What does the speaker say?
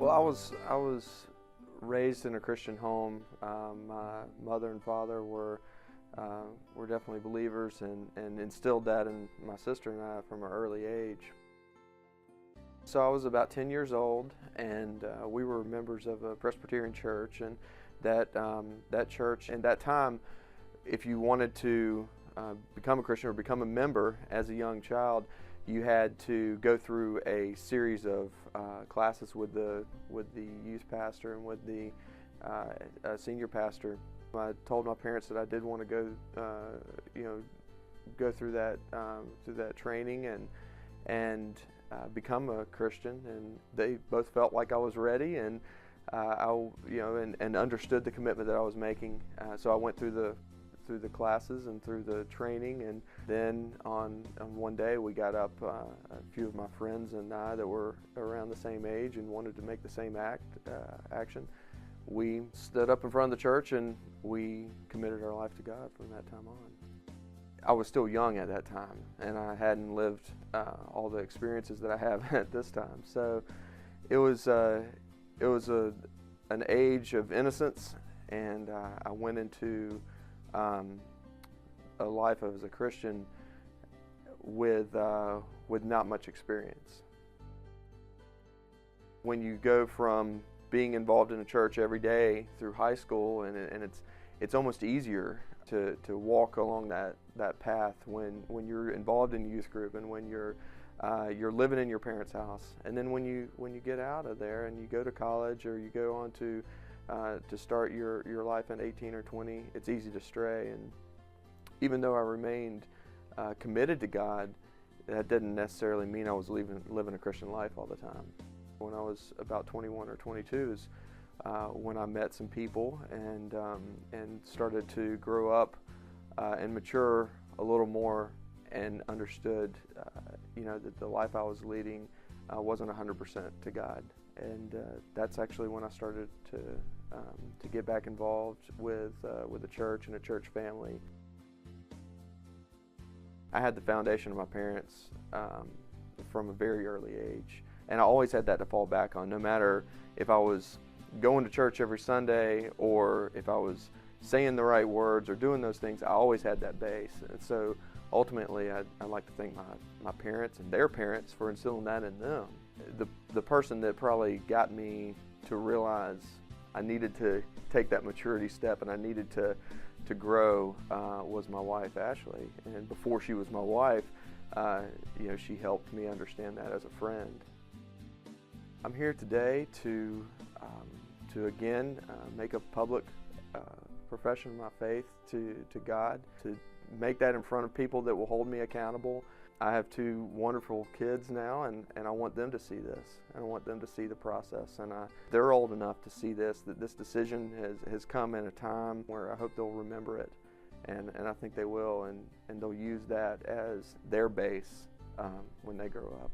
Well, I was raised in a Christian home. My mother and father were definitely believers and instilled that in my sister and I from an early age. So I was about 10 years old, and we were members of a Presbyterian church, and that church, and that time, if you wanted to become a Christian or become a member as a young child, you had to go through a series of classes with the youth pastor and with the senior pastor. I told my parents that I did want to go through that training and become a Christian, and they both felt like I was ready, and and understood the commitment that I was making. So I went through the classes and through the training, and then on one day we got up, a few of my friends and I that were around the same age and wanted to make the same action. We stood up in front of the church and we committed our life to God from that time on. I was still young at that time, and I hadn't lived all the experiences that I have at this time. So it was an age of innocence, and I went into a life as a Christian with not much experience. When you go from being involved in a church every day through high school, and it's almost easier to walk along that path when you're involved in youth group and when you're living in your parents' house. And then when you get out of there and you go to college, or you go on to start your life at 18 or 20, it's easy to stray. And even though I remained committed to God, that didn't necessarily mean I was living a Christian life all the time. When I was about 21 or 22 is when I met some people and started to grow up and mature a little more, and understood that the life I was leading wasn't 100% to God. And that's actually when I started to get back involved with the church and a church family. I had the foundation of my parents from a very early age, and I always had that to fall back on, no matter if I was going to church every Sunday or if I was saying the right words or doing those things. I always had that base. And so ultimately I'd like to thank my parents and their parents for instilling that in them. The person that probably got me to realize I needed to take that maturity step and I needed to grow was my wife, Ashley. And before she was my wife, she helped me understand that as a friend. I'm here today to again make a public profession of my faith to God, to make that in front of people that will hold me accountable. I have two wonderful kids now, and I want them to see this. I want them to see the process, and they're old enough to see this, that this decision has come in a time where I hope they'll remember it, and I think they will, and they'll use that as their base when they grow up.